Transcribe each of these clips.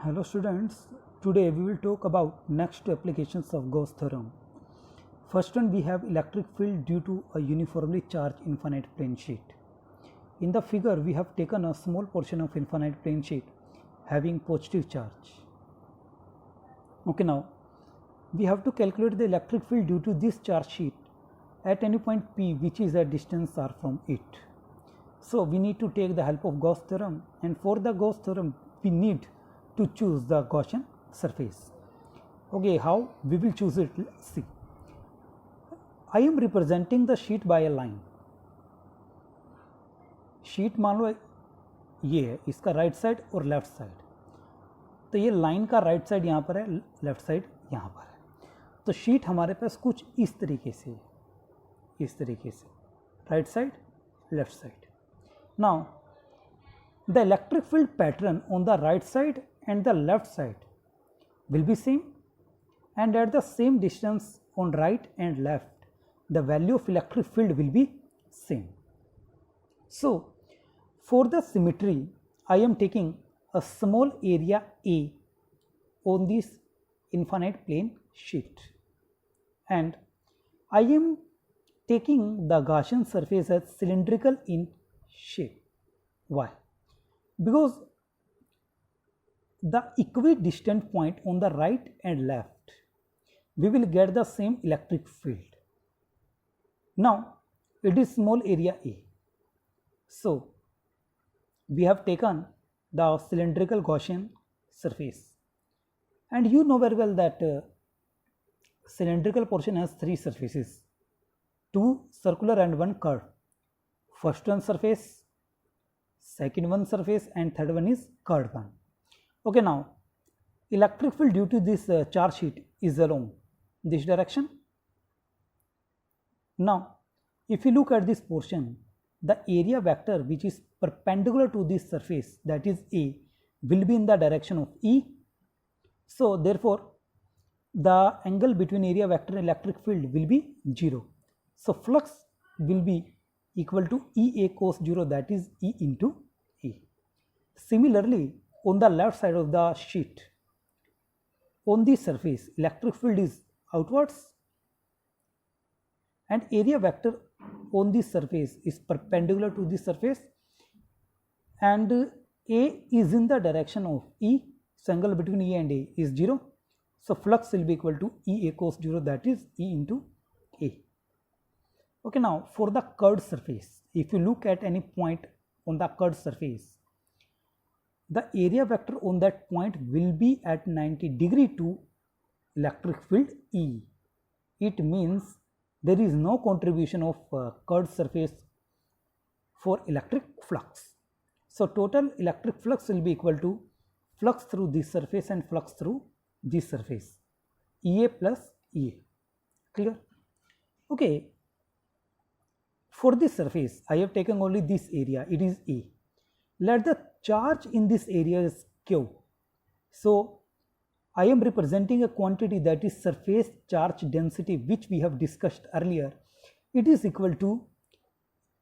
Hello students, today we will talk about next two applications of Gauss theorem. First one, we have electric field due to a uniformly charged infinite plane sheet. In the figure we have taken a small portion of infinite plane sheet having positive charge. Okay, now we have to calculate the electric field due to this charge sheet at any point P which is a distance r from it. So we need to take the help of Gauss theorem, and for the Gauss theorem we need to choose the Gaussian surface. Okay, how we will choose it? Let's see. I am representing the sheet by a line. Sheet मान लो ये है, इसका right side और left side. तो ये line का right side यहाँ पर है, लेफ्ट साइड यहाँ पर है. तो शीट हमारे पास कुछ इस तरीके से है, इस तरीके से, right side left side. Now the electric field pattern on the right side and the left side will be same, and at the same distance on right and left the value of electric field will be same. So for the symmetry I am taking a small area A on this infinite plane sheet, and I am taking the Gaussian surface as cylindrical in shape. Why? Because the equidistant point on the right and left we will get the same electric field. Now it is small area A, so we have taken the cylindrical Gaussian surface, and you know very well that cylindrical portion has three surfaces, two circular and one curved. First one surface, second one surface, and third one is curved one. Okay, now electric field due to this charge sheet is along this direction. Now if you look at this portion, the area vector which is perpendicular to this surface, that is A, will be in the direction of E. So therefore the angle between area vector and electric field will be 0. So flux will be equal to EA cos 0, that is E into A. Similarly, on the left side of the sheet, on the surface, electric field is outwards, and area vector on this surface is perpendicular to this surface, and A is in the direction of E. So angle between E and A is 0. So flux will be equal to EA cos 0, that is E into A. Okay, now for the curved surface, if you look at any point on the curved surface, the area vector on that point will be at 90 degree to electric field E. It means there is no contribution of curved surface for electric flux. So total electric flux will be equal to flux through this surface and flux through this surface, EA plus EA. Clear? Okay. For this surface, I have taken only this area, it is A. Let the charge in this area is Q. So I am representing a quantity, that is surface charge density, which we have discussed earlier. It is equal to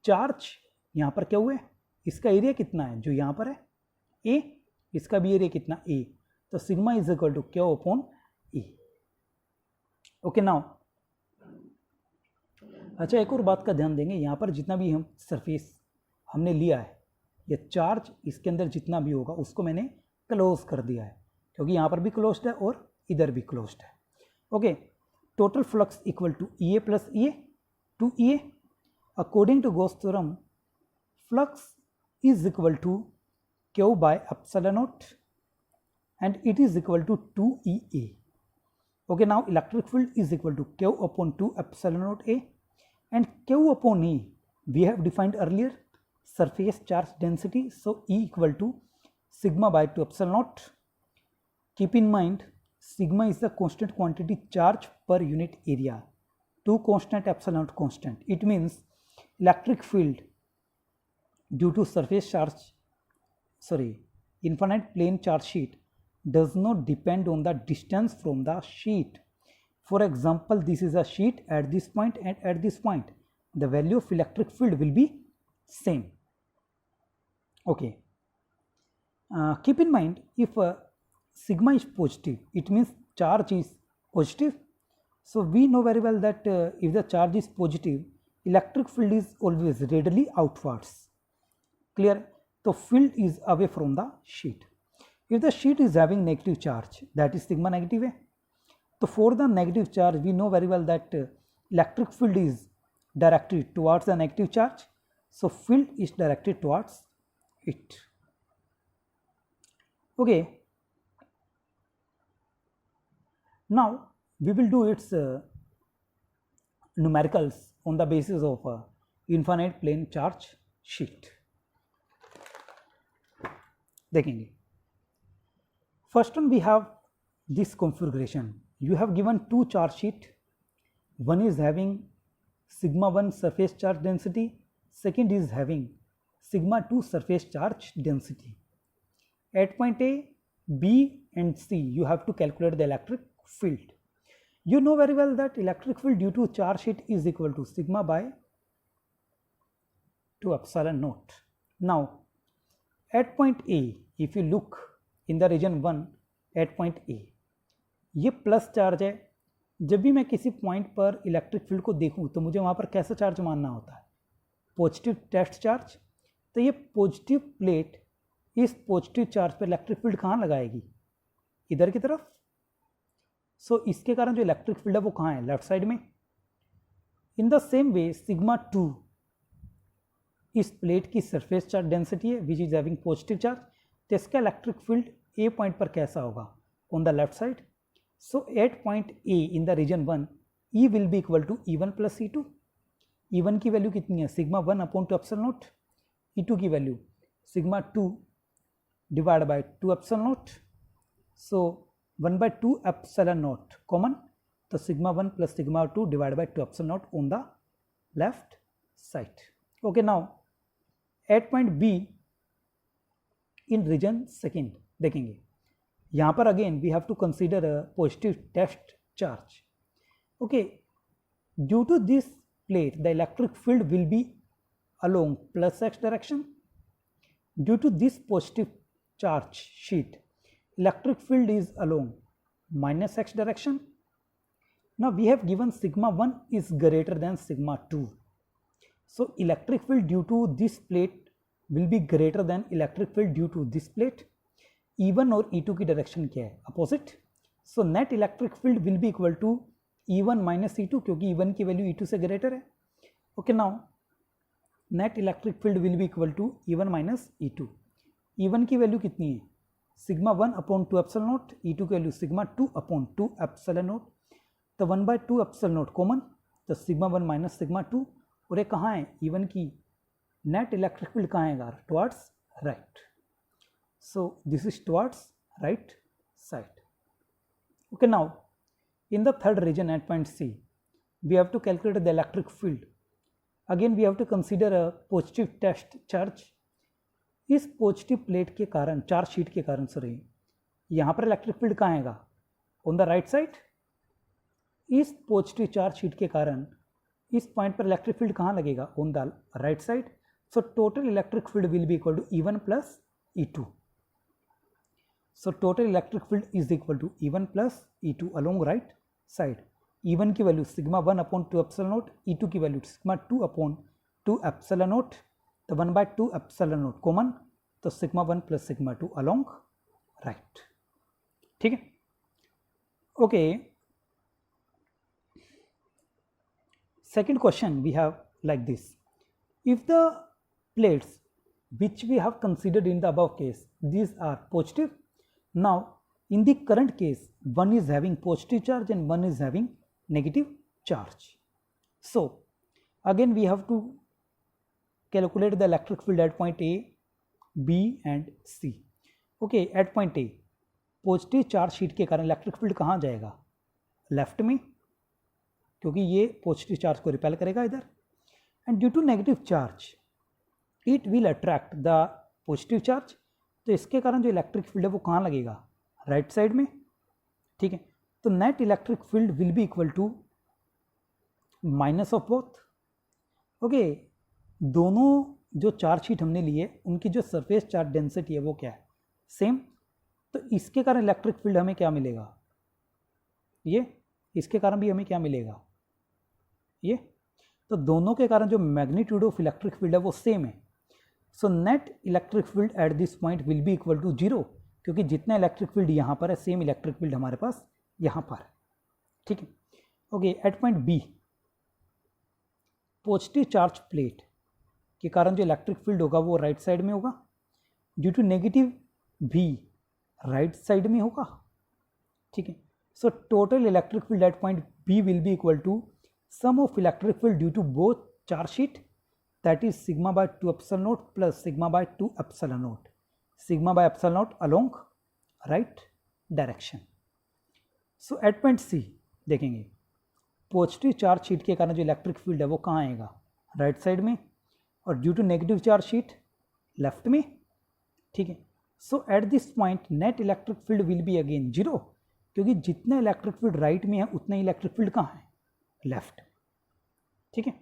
charge, यहाँ पर क्या हुआ है, इसका area कितना है जो यहाँ पर है A, इसका भी एरिया कितना A, तो sigma is equal to Q upon E. Okay, now अच्छा, एक और बात का ध्यान देंगे, यहाँ पर जितना भी हम सरफेस हमने लिया है, ये चार्ज इसके अंदर जितना भी होगा उसको मैंने क्लोज कर दिया है, क्योंकि यहाँ पर भी क्लोज्ड है और इधर भी क्लोज्ड है. Okay, total flux equal to EA plus EA two EA. According to Gauss theorem, flux is equal to Q by epsilon not, and it is equal to 2EA. Okay, now electric field is equal to Q upon 2 epsilon naught A, and Q upon E we have defined earlier, surface charge density, so E equal to sigma by 2 epsilon naught. Keep in mind, sigma is the constant quantity charge per unit area, 2 constant, epsilon naught constant. It means electric field due to surface charge, infinite plane charge sheet does not depend on the distance from the sheet. For example, this is a sheet at this point and at this point, the value of electric field will be same. Okay, keep in mind, if sigma is positive, it means charge is positive. So we know very well that if the charge is positive, electric field is always radially outwards. Clear? So field is away from the sheet. If the sheet is having negative charge, that is sigma negative है. So for the negative charge, we know very well that electric field is directed towards the negative charge. So field is directed towards it. Okay. Now we will do its numericals on the basis of infinite plane charge sheet. देखेंगे. First one, we have this configuration. You have given two charge sheet. One is having sigma 1 surface charge density, second is having sigma 2 surface charge density. At point A, B and C, you have to calculate the electric field. You know very well that electric field due to charge sheet is equal to sigma by 2 epsilon naught. Now, at point A, if you look in the region 1 at point A, ये plus charge है. जब भी मैं किसी point पर electric field को देखूं तो मुझे वहाँ पर कैसा चार्ज मानना होता है? Positive test charge. तो ये पॉजिटिव प्लेट इस पॉजिटिव चार्ज पर इलेक्ट्रिक फील्ड कहाँ लगाएगी? इधर की तरफ. सो इसके कारण जो इलेक्ट्रिक फील्ड है वो कहाँ है? लेफ्ट साइड में. In the same way sigma 2 इस प्लेट की सरफेस चार्ज डेंसिटी है which is having positive charge. तो इसका इलेक्ट्रिक फील्ड ए पॉइंट पर कैसा होगा? On the left side. So at point A in the region 1 E will be equal to E1 plus E2. E1 की value कितनी है? Sigma 1 upon 2 epsilon naught. E2 की value sigma 2 divide by 2 epsilon naught. So 1/2 epsilon naught common. तो sigma 1 plus sigma 2 divide by 2 epsilon naught on the left side. Okay. Now at point B in region second देखेंगे. यहाँ पर again we have to consider a positive test charge. Okay. Due to this plate the electric field will be along plus x direction. Due to this positive charge sheet electric field is along minus x direction. Now we have given sigma 1 is greater than sigma 2. So electric field due to this plate will be greater than electric field due to this plate. E1 और E2 की direction क्या है? Opposite. So net electric field will be equal to E1 minus E2 क्योंकि E1 की value E2 से greater है. Okay. Now net electric field will be equal to E1 minus E2. E1 की value कितनी है? Sigma 1 upon 2 epsilon naught. E2 की value sigma 2 upon 2 epsilon not. तो 1/2 epsilon naught common. तो sigma 1 minus sigma 2. और ये कहाँ है? E1 की नेट इलेक्ट्रिक फील्ड कहाँ है? Towards right. So this is towards right side. Okay. Now in the third region at point C, we have to calculate the electric field. Again we have to consider a positive test charge. इस positive plate के कारण, charge sheet के कारण sorry, यहाँ पर electric field कहाँ आएगा? On the right side. इस पॉजिटिव चार्ज शीट के कारण इस पॉइंट पर इलेक्ट्रिक फील्ड कहाँ लगेगा? On the right side. So total electric field will be equal to E1 plus E2. So total electric field is equal to E1 plus E2 along right side. E1 की value sigma 1 upon 2 epsilon naught. E2 की value sigma 2 upon 2 epsilon not. तो 1/2 epsilon naught common. तो sigma 1 plus sigma 2 along right. ठीक है. Okay. Second question we have like this. If the plates which we have considered in the above case, these are positive. Now in the current case one is having positive charge and one is having negative charge. So again we have to calculate the electric field at point A, B and C. Okay. at point A positive charge sheet के कारण electric field कहाँ जाएगा? Left में क्योंकि ये positive charge को repel करेगा इधर. And due to negative charge it will attract the positive charge. तो इसके कारण जो इलेक्ट्रिक फील्ड है वो कहाँ लगेगा? राइट साइड में. ठीक है. तो net electric field will be equal to minus of both. Okay. दोनों जो चार्ज शीट हमने लिए उनकी जो सरफेस चार्ज डेंसिटी है वो क्या है? सेम. तो इसके कारण इलेक्ट्रिक फील्ड हमें क्या मिलेगा, ये इसके कारण भी हमें क्या मिलेगा, ये। तो दोनों के कारण जो मैग्नीट्यूड ऑफ इलेक्ट्रिक फील्ड है वो सेम है। So net electric field at this point will be equal to 0, क्योंकि जितना इलेक्ट्रिक फील्ड यहाँ पर है सेम इलेक्ट्रिक फील्ड हमारे पास यहाँ पर है, ठीक है। Okay, at point B positive charge plate के कारण जो इलेक्ट्रिक फील्ड होगा वो राइट साइड में होगा, ड्यू टू नेगेटिव भी राइट साइड में होगा, ठीक है। So total electric field at point B will be equal to sum of electric field due to both charge sheet, that is sigma by 2 epsilon not plus sigma by 2 epsilon not, sigma by epsilon not along right direction. So at point C देखेंगे positive charge sheet के कारण जो electric field है वो कहाँ आएगा, right side में, और due to negative charge sheet left में, ठीक है। So at this point net electric field will be again 0, क्योंकि जितना इलेक्ट्रिक फील्ड राइट में है उतना इलेक्ट्रिक फील्ड कहाँ है, लेफ्ट, ठीक है।